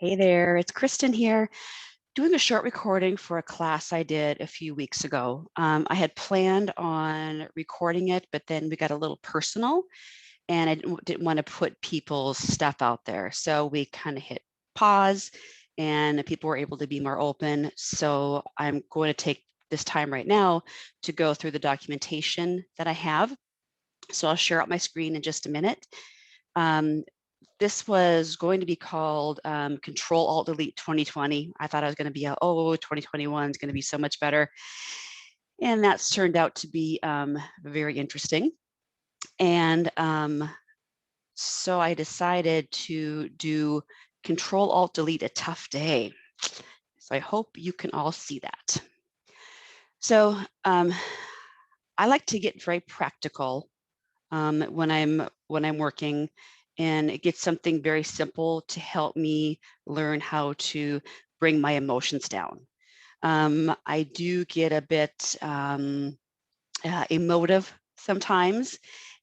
Hey there, it's Kristen here, doing a short recording for a class I did a few weeks ago. I had planned on recording it, but then we got a little personal and I didn't want to put people's stuff out there. So we kind of hit pause and people were able to be more open. So I'm going to take this time right now to go through the documentation that I have. So I'll share out my screen in just a minute. This was going to be called Ctrl-Alt-Delete 2020. I thought I was going to be, 2021 is going to be so much better. And that's turned out to be very interesting. And so I decided to do Ctrl-Alt-Delete a tough day. So I hope you can all see that. So I like to get very practical when I'm working, and it gets something very simple to help me learn how to bring my emotions down. I do get a bit emotive sometimes,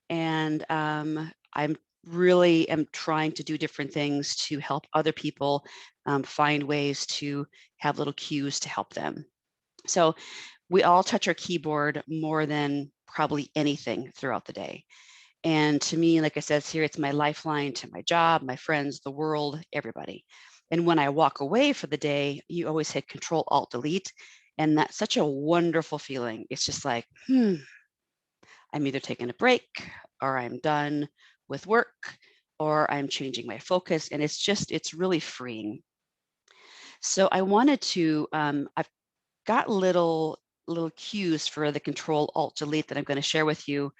and I'm really am trying to do different things to help other people find ways to have little cues to help them. So we all touch our keyboard more than probably anything throughout the day. And to me, like I said here, it's my lifeline to my job, my friends, the world, everybody. And when I walk away for the day, you always hit Ctrl-Alt-Delete. And that's such a wonderful feeling. It's just like, I'm either taking a break or I'm done with work or I'm changing my focus. And it's really freeing. So I wanted to, I've got little cues for the Ctrl-Alt-Delete that I'm going to share with you.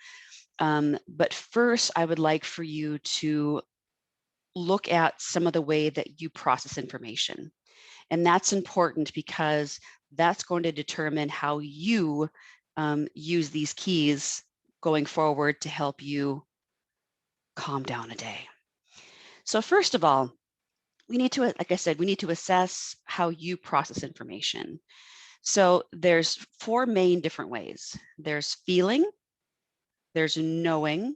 But first, I would like for you to look at some of the way that you process information. And that's important because that's going to determine how you use these keys going forward to help you calm down a day. So first of all, we need to, like I said, we need to assess how you process information. So there's four main different ways. There's feeling, there's knowing,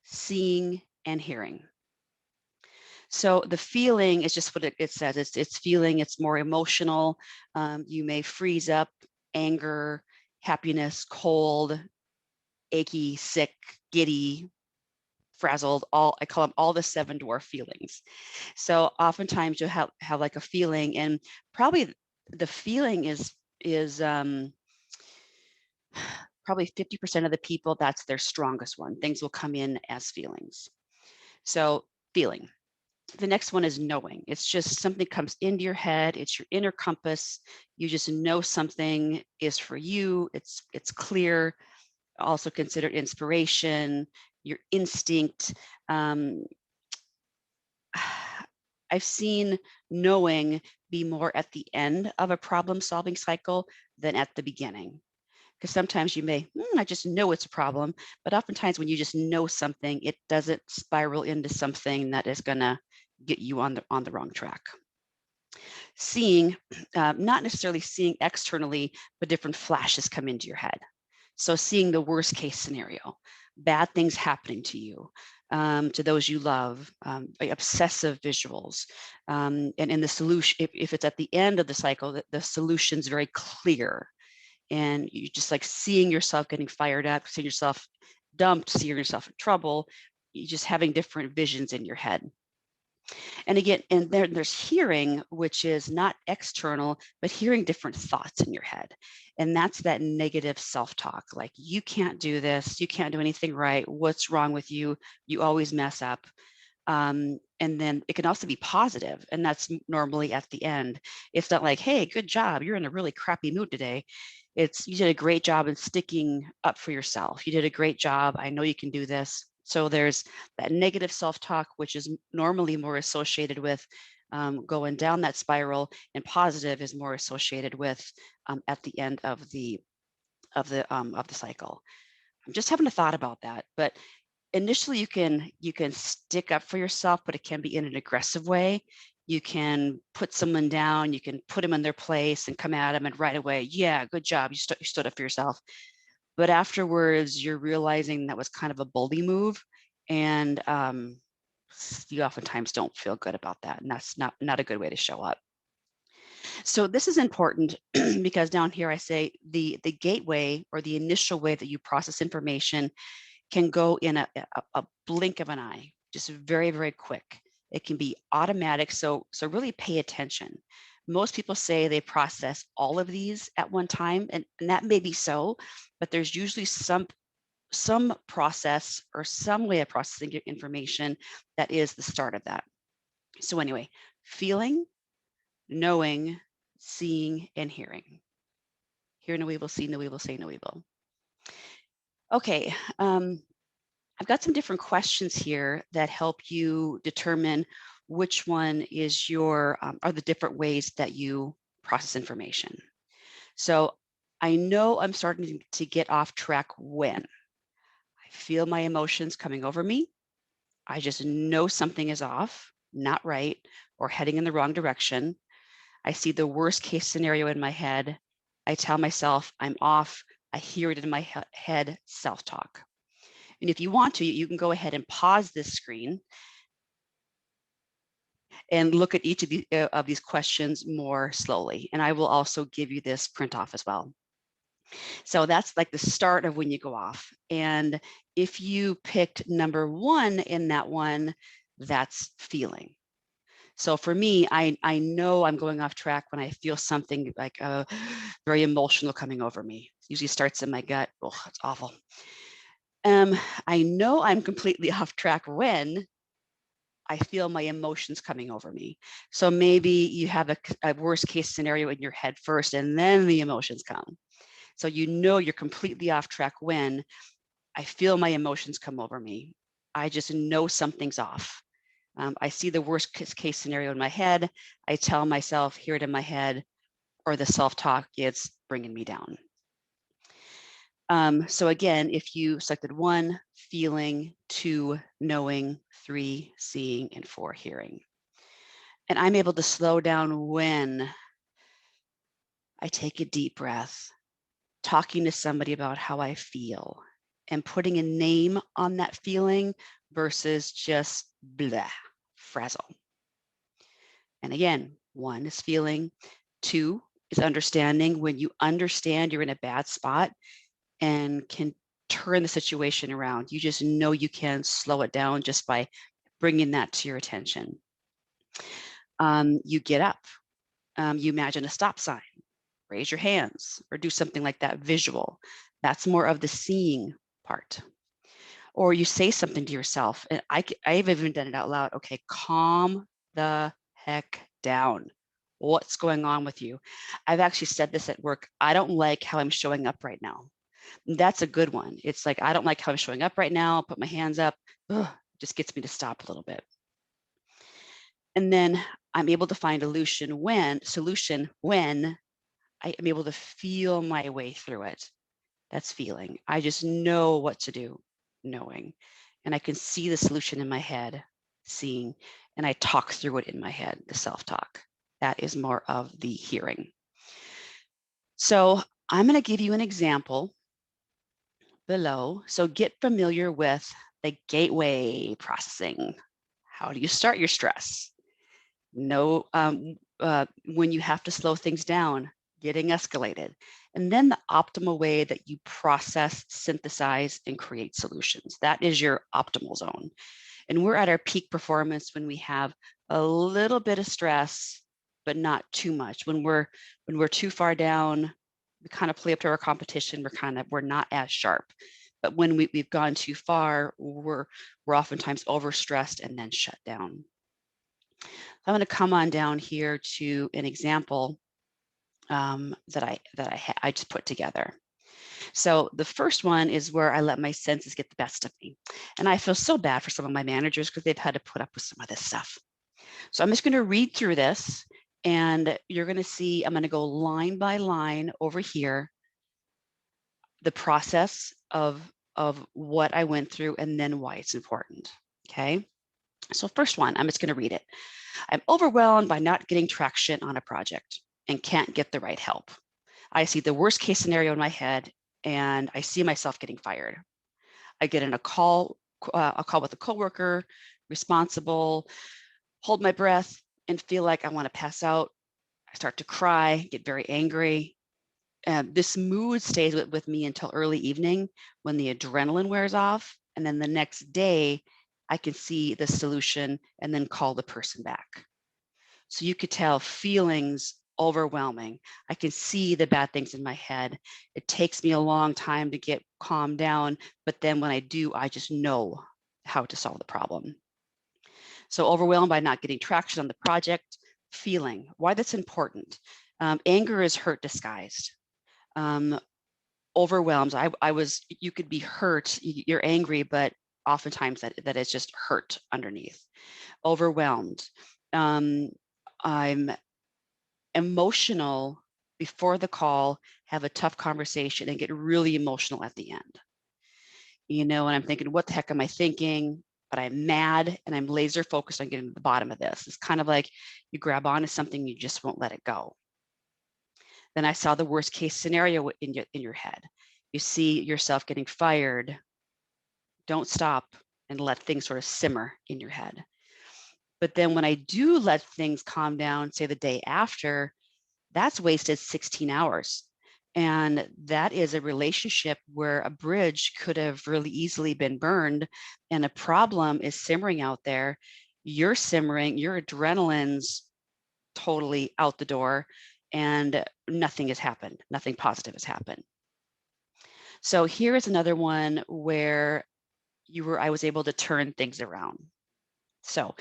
seeing, and hearing. So the feeling is just what it says. It's feeling, it's more emotional. You may freeze up, anger, happiness, cold, achy, sick, giddy, frazzled, I call them all the seven dwarf feelings. So oftentimes you'll have like a feeling, and probably the feeling is probably 50% of the people, that's their strongest one. Things will come in as feelings. So feeling. The next one is knowing. It's just something comes into your head. It's your inner compass. You just know something is for you. It's clear. Also considered inspiration, your instinct. I've seen knowing be more at the end of a problem-solving cycle than at the beginning. Because sometimes you may, I just know it's a problem, but oftentimes when you just know something, it doesn't spiral into something that is going to get you on the wrong track. Seeing, not necessarily seeing externally, but different flashes come into your head. So seeing the worst case scenario, bad things happening to you, to those you love, obsessive visuals. And in the solution, if it's at the end of the cycle, the solution's very clear. And you just like seeing yourself getting fired up, seeing yourself dumped, seeing yourself in trouble, you just having different visions in your head. And again, and there's hearing, which is not external, but hearing different thoughts in your head. And that's that negative self-talk, like you can't do this, you can't do anything right, what's wrong with you, you always mess up. And then it can also be positive, and that's normally at the end. It's not like, hey, good job, you're in a really crappy mood today. It's, you did a great job in sticking up for yourself. You did a great job. I know you can do this. So there's that negative self-talk, which is normally more associated with going down that spiral, and positive is more associated with at the end of the cycle. I'm just having a thought about that, but initially you can stick up for yourself, but it can be in an aggressive way. You can put someone down, you can put them in their place and come at them, and right away, yeah, good job, you stood up for yourself. But afterwards, you're realizing that was kind of a bully move, and you oftentimes don't feel good about that, and that's not a good way to show up. So this is important because down here I say the gateway, or the initial way that you process information, can go in a blink of an eye, just very, very quick. It can be automatic, so really pay attention. Most people say they process all of these at one time, and that may be so, but there's usually some process or some way of processing your information that is the start of that. So anyway, feeling, knowing, seeing, and hearing. Hear no evil, see no evil, say no evil. Okay, I've got some different questions here that help you determine which one is your, are the different ways that you process information. So I know I'm starting to get off track when I feel my emotions coming over me. I just know something is off, not right, or heading in the wrong direction. I see the worst case scenario in my head. I tell myself I'm off. I hear it in my head, self-talk. And if you want to, you can go ahead and pause this screen and look at each of these questions more slowly. And I will also give you this print off as well. So that's like the start of when you go off. And if you picked number 1 in that one, that's feeling. So for me, I know I'm going off track when I feel something like very emotional coming over me. It usually starts in my gut. Oh, it's awful. I know I'm completely off track when I feel my emotions coming over me. So maybe you have a worst case scenario in your head first, and then the emotions come. So you know you're completely off track when I feel my emotions come over me. I just know something's off. I see the worst case scenario in my head. I tell myself, hear it in my head, or the self-talk, it's bringing me down. So again, if you selected 1, feeling, 2, knowing, 3, seeing, and 4, hearing. And I'm able to slow down when I take a deep breath, talking to somebody about how I feel, and putting a name on that feeling versus just blah, frazzle. And again, 1 is feeling, 2 is understanding. When you understand you're in a bad spot and can turn the situation around, you just know you can slow it down just by bringing that to your attention. You get up, you imagine a stop sign, raise your hands, or do something like that visual. That's more of the seeing part. Or you say something to yourself, and I've even done it out loud. Okay, calm the heck down. What's going on with you? I've actually said this at work. I don't like how I'm showing up right now. That's a good one. It's like, I don't like how I'm showing up right now. Put my hands up. Ugh, just gets me to stop a little bit. And then I'm able to find a solution when I am able to feel my way through it. That's feeling. I just know what to do, knowing. And I can see the solution in my head, seeing, and I talk through it in my head, the self-talk. That is more of the hearing. So I'm going to give you an example below. So get familiar with the gateway processing. How do you start your stress? Know when you have to slow things down, getting escalated, and then the optimal way that you process, synthesize, and create solutions. That is your optimal zone. And we're at our peak performance when we have a little bit of stress, but not too much. When we're too far down, we kind of play up to our competition. We're not as sharp. But when we've gone too far, we're oftentimes overstressed and then shut down. I'm going to come on down here to an example that I just put together. So the first one is where I let my senses get the best of me. And I feel so bad for some of my managers because they've had to put up with some of this stuff. So I'm just going to read through this, and you're going to see, I'm going to go line by line over here, the process of what I went through and then why it's important. Okay. So first one, I'm just going to read it. I'm overwhelmed by not getting traction on a project and can't get the right help. I see the worst case scenario in my head and I see myself getting fired. I get in a call with a coworker responsible, hold my breath, and feel like I want to pass out. I start to cry, get very angry. This mood stays with me until early evening when the adrenaline wears off. And then the next day, I can see the solution and then call the person back. So you could tell feelings overwhelming. I can see the bad things in my head. It takes me a long time to get calmed down, but then when I do, I just know how to solve the problem. So overwhelmed by not getting traction on the project, feeling, why that's important. Anger is hurt disguised. Overwhelmed, you could be hurt, you're angry, but oftentimes that is just hurt underneath. Overwhelmed. I'm emotional before the call, have a tough conversation, and get really emotional at the end. And I'm thinking, what the heck am I thinking? But I'm mad and I'm laser focused on getting to the bottom of this. It's kind of like you grab onto something, you just won't let it go. Then I saw the worst case scenario in your head. You see yourself getting fired. Don't stop and let things sort of simmer in your head. But then when I do let things calm down, say the day after, that's wasted 16 hours. And that is a relationship where a bridge could have really easily been burned, and a problem is simmering out there. You're simmering, your adrenaline's totally out the door, and nothing has happened. Nothing positive has happened. So here is another one where I was able to turn things around. So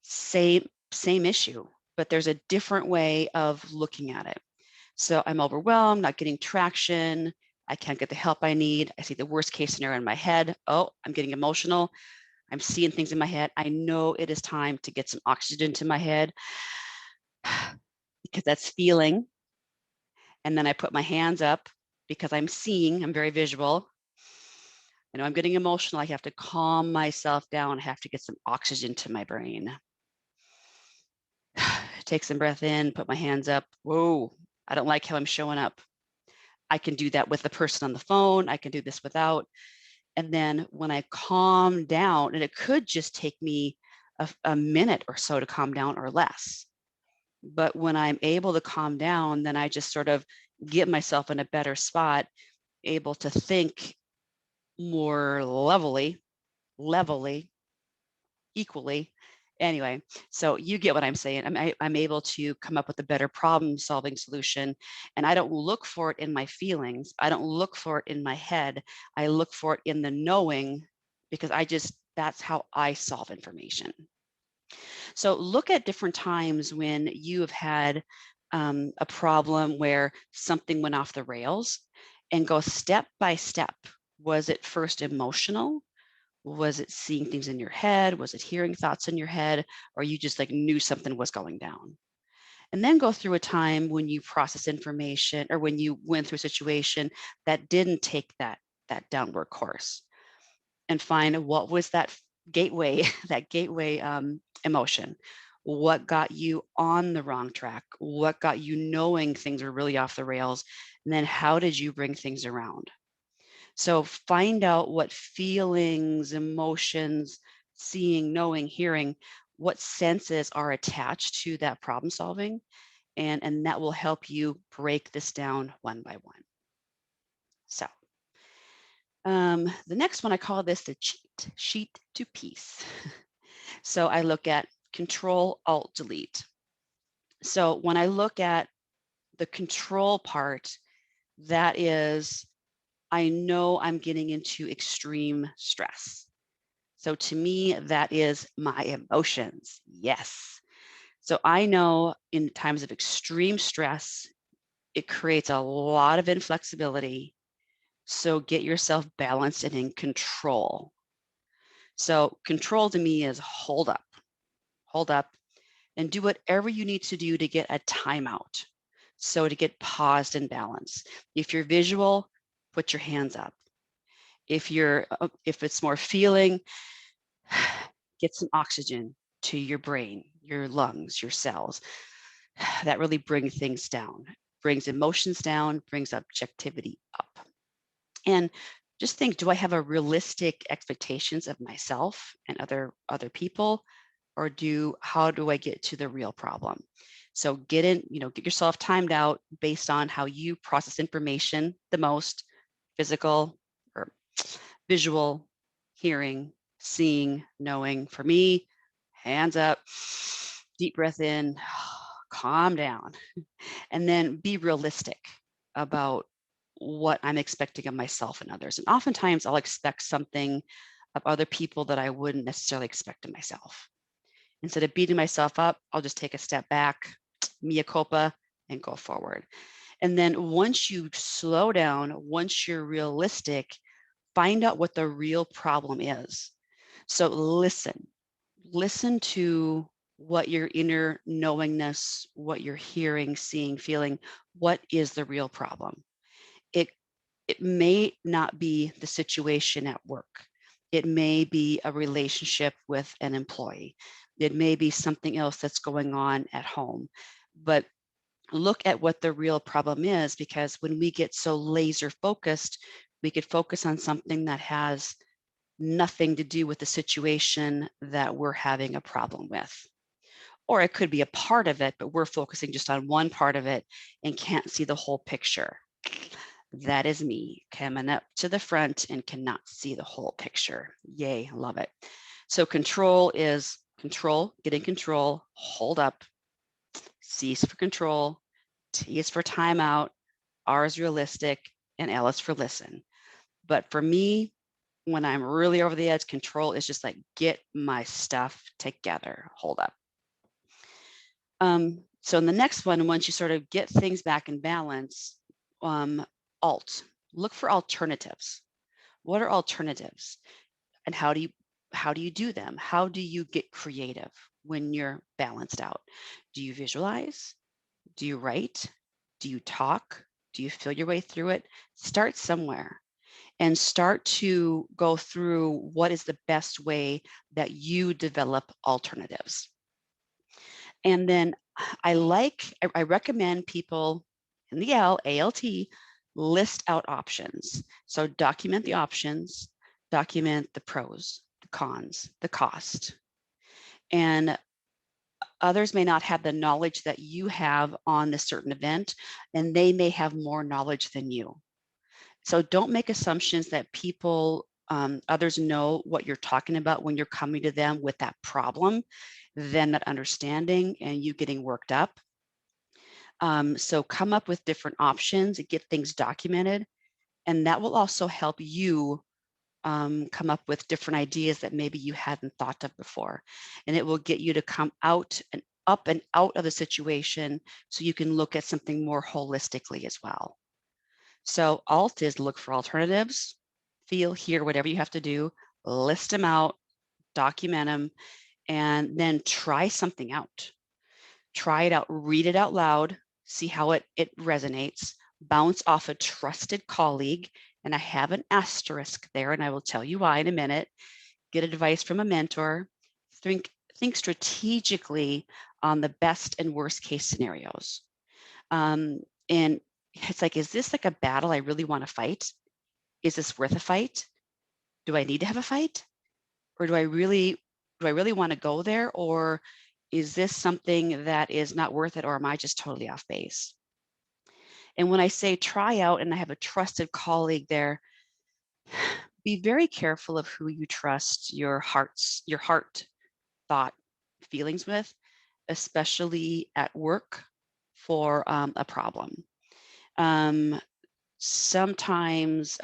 same issue, but there's a different way of looking at it. So I'm overwhelmed, not getting traction. I can't get the help I need. I see the worst case scenario in my head. Oh, I'm getting emotional. I'm seeing things in my head. I know it is time to get some oxygen to my head because that's feeling. And then I put my hands up because I'm seeing, I'm very visual. I know I'm getting emotional. I have to calm myself down. I have to get some oxygen to my brain. Take some breath in, put my hands up. Whoa, I don't like how I'm showing up. I can do that with the person on the phone. I can do this without. And then when I calm down, and it could just take me a minute or so to calm down or less. But when I'm able to calm down, then I just sort of get myself in a better spot, able to think more levelly, equally. Anyway, so you get what I'm saying. I'm able to come up with a better problem-solving solution, and I don't look for it in my feelings. I don't look for it in my head. I look for it in the knowing, because that's how I solve information. So look at different times when you have had a problem where something went off the rails, and go step by step. Was it first emotional? Was it seeing things in your head? Was it hearing thoughts in your head? Or you just like knew something was going down? And then go through a time when you process information, or when you went through a situation that didn't take that downward course, and find what was that gateway, that gateway emotion. What got you on the wrong track? What got you knowing things are really off the rails? And then how did you bring things around? So find out what feelings, emotions, seeing, knowing, hearing, what senses are attached to that problem solving, and that will help you break this down one by one. So the next one, I call this the cheat sheet to peace. So I look at Ctrl-Alt-Delete. So when I look at the control part, that is, I know I'm getting into extreme stress. So to me, that is my emotions. Yes. So I know in times of extreme stress, it creates a lot of inflexibility. So get yourself balanced and in control. So control to me is hold up, and do whatever you need to do to get a timeout. So to get paused and balanced. If you're visual, put your hands up. If it's more feeling, get some oxygen to your brain, your lungs, your cells. That really brings things down, brings emotions down, brings objectivity up. And just think, do I have a realistic expectations of myself and other people, or how do I get to the real problem? So get yourself timed out based on how you process information the most, physical or visual, hearing, seeing, knowing. For me, hands up, deep breath in, calm down, and then be realistic about what I'm expecting of myself and others. And oftentimes I'll expect something of other people that I wouldn't necessarily expect of myself. Instead of beating myself up, I'll just take a step back, mea culpa, and go forward. And then once you slow down, once you're realistic, find out what the real problem is. So listen to what your inner knowingness, what you're hearing, seeing, feeling, what is the real problem? It it may not be the situation at work. It may be a relationship with an employee. It may be something else that's going on at home. But look at what the real problem is, because when we get so laser focused, we could focus on something that has nothing to do with the situation that we're having a problem with. Or it could be a part of it, but we're focusing just on one part of it and can't see the whole picture. That is me coming up to the front and cannot see the whole picture. Yay, love it. So control is control, get in control, hold up, C is for control, T is for timeout, R is realistic, and L is for listen. But for me, when I'm really over the edge, control is just like, get my stuff together, hold up. So in the next one, once you sort of get things back in balance, Alt, look for alternatives. What are alternatives, and how do you do them? How do you get creative when you're balanced out? Do you visualize? Do you write? Do you talk? Do you feel your way through it? Start somewhere and start to go through what is the best way that you develop alternatives. And then I recommend people in the ALT, list out options. So document the options, document the pros, the cons, the cost. And others may not have the knowledge that you have on this certain event, and they may have more knowledge than you. So don't make assumptions that others know what you're talking about when you're coming to them with that problem, then that understanding and you getting worked up. So come up with different options and get things documented. And that will also help you come up with different ideas that maybe you hadn't thought of before. And it will get you to come out and up and out of the situation so you can look at something more holistically as well. So Alt is look for alternatives, feel, hear, whatever you have to do, list them out, document them, and then try something out. Try it out, read it out loud, see how it resonates, bounce off a trusted colleague, and I have an asterisk there, and I will tell you why in a minute. Get advice from a mentor, think strategically on the best and worst case scenarios. And it's like, is this like a battle I really want to fight? Is this worth a fight? Do I need to have a fight? Or do I really want to go there? Or is this something that is not worth it? Or am I just totally off base? And when I say try out and I have a trusted colleague there, be very careful of who you trust your heart thought feelings with, especially at work for a problem. Sometimes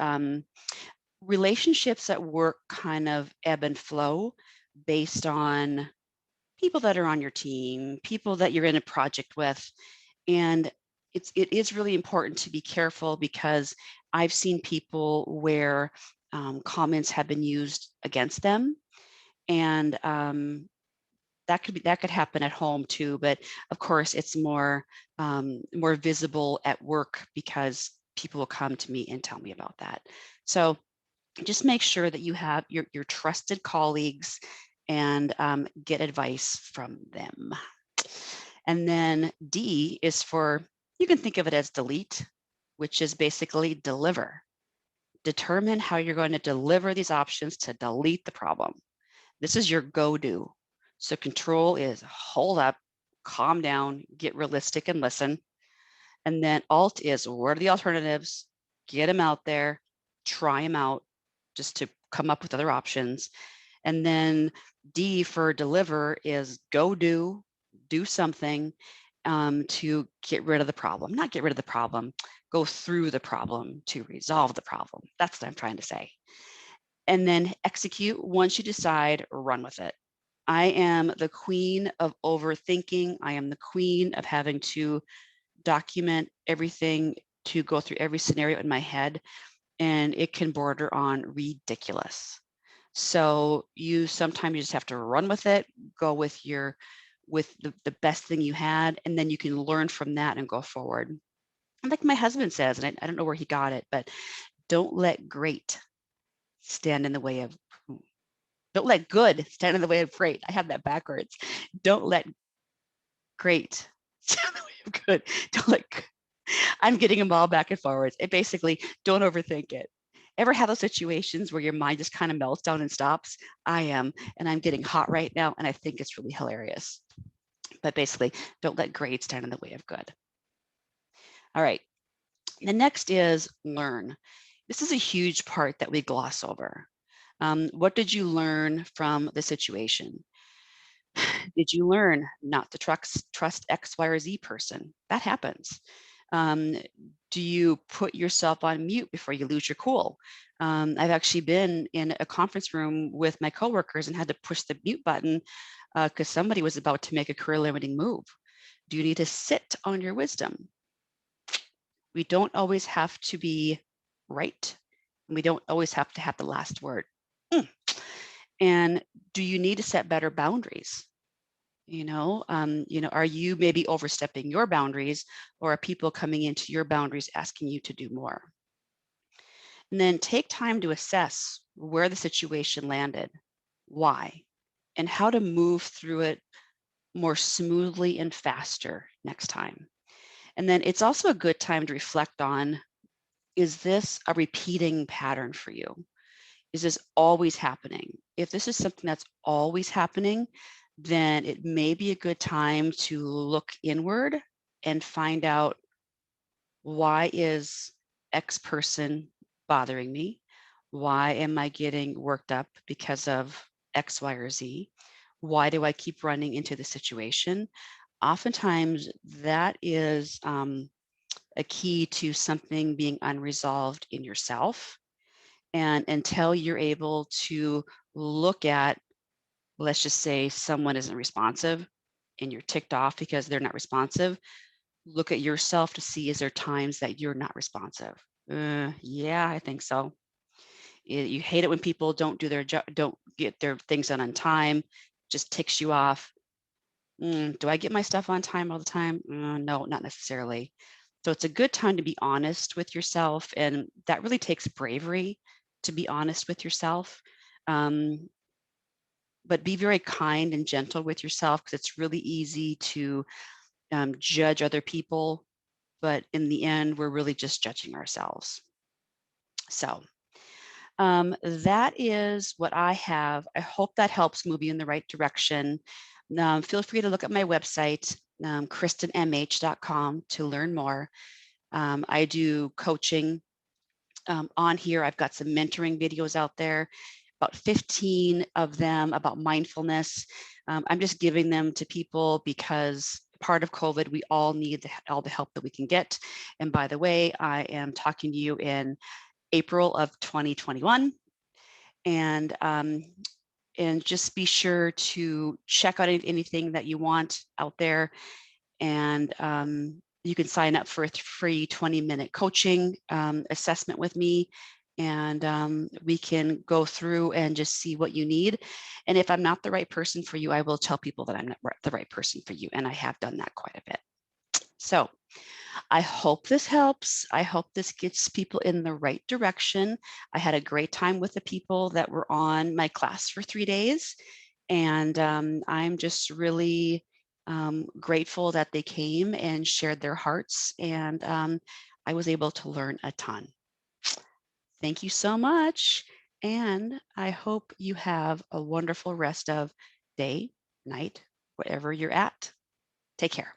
relationships at work kind of ebb and flow based on people that are on your team, people that you're in a project with. And it is really important to be careful, because I've seen people where comments have been used against them. And that could happen at home too, but of course it's more visible at work because people will come to me and tell me about that. So just make sure that you have your trusted colleagues and get advice from them. And then D is for, you can think of it as delete, which is basically deliver. Determine how you're going to deliver these options to delete the problem. This is your go-do. So control is hold up, calm down, get realistic and listen. And then alt is what are the alternatives? Get them out there, try them out just to come up with other options. And then D for deliver is go do something to get rid of the problem. Not get rid of the problem, go through the problem to resolve the problem. That's what I'm trying to say. And then execute. Once you decide, run with it. I am the queen of overthinking. I am the queen of having to document everything, to go through every scenario in my head, and it can border on ridiculous. So sometimes you just have to run with it, go with the best thing you had, and then you can learn from that and go forward. And like my husband says, and I don't know where he got it, but don't let great stand in the way of, don't let good stand in the way of great. I have that backwards. Don't let great stand in the way of good. Don't let, I'm getting them all back and forwards. It basically, don't overthink it. Ever have those situations where your mind just kind of melts down and stops? I am, and I'm getting hot right now, and I think it's really hilarious. But basically, don't let great stand in the way of good. All right, the next is learn. This is a huge part that we gloss over. What did you learn from the situation? Did you learn not to trust X, Y, or Z person? That happens. Do you put yourself on mute before you lose your cool? I've actually been in a conference room with my coworkers and had to push the mute button because somebody was about to make a career limiting move. Do you need to sit on your wisdom? We don't always have to be right. We don't always have to have the last word. And do you need to set better boundaries? Are you maybe overstepping your boundaries, or are people coming into your boundaries asking you to do more? And then take time to assess where the situation landed, why, and how to move through it more smoothly and faster next time. And then it's also a good time to reflect on, is this a repeating pattern for you? Is this always happening? If this is something that's always happening, then it may be a good time to look inward and find out, why is X person bothering me? Why am I getting worked up because of X, Y, or Z? Why do I keep running into the situation? Oftentimes that is a key to something being unresolved in yourself. And until you're able to look at, let's just say someone isn't responsive and you're ticked off because they're not responsive, look at yourself to see, is there times that you're not responsive? Yeah, I think so. You hate it when people don't do their job, don't get their things done on time, just ticks you off. Do I get my stuff on time all the time? No, not necessarily. So it's a good time to be honest with yourself, and that really takes bravery to be honest with yourself. But be very kind and gentle with yourself, because it's really easy to judge other people, but in the end, we're really just judging ourselves. So that is what I have. I hope that helps move you in the right direction. Feel free to look at my website, KristenMH.com, to learn more. I do coaching on here. I've got some mentoring videos out there, about 15 of them about mindfulness. I'm just giving them to people because part of COVID, we all need all the help that we can get. And by the way, I am talking to you in April of 2021. And just be sure to check out anything that you want out there. And you can sign up for a free 20-minute coaching assessment with me. And we can go through and just see what you need. And if I'm not the right person for you, I will tell people that I'm not the right person for you. And I have done that quite a bit. So I hope this helps. I hope this gets people in the right direction. I had a great time with the people that were on my class for 3 days. And I'm just really grateful that they came and shared their hearts. And I was able to learn a ton. Thank you so much. And I hope you have a wonderful rest of day, night, wherever you're at. Take care.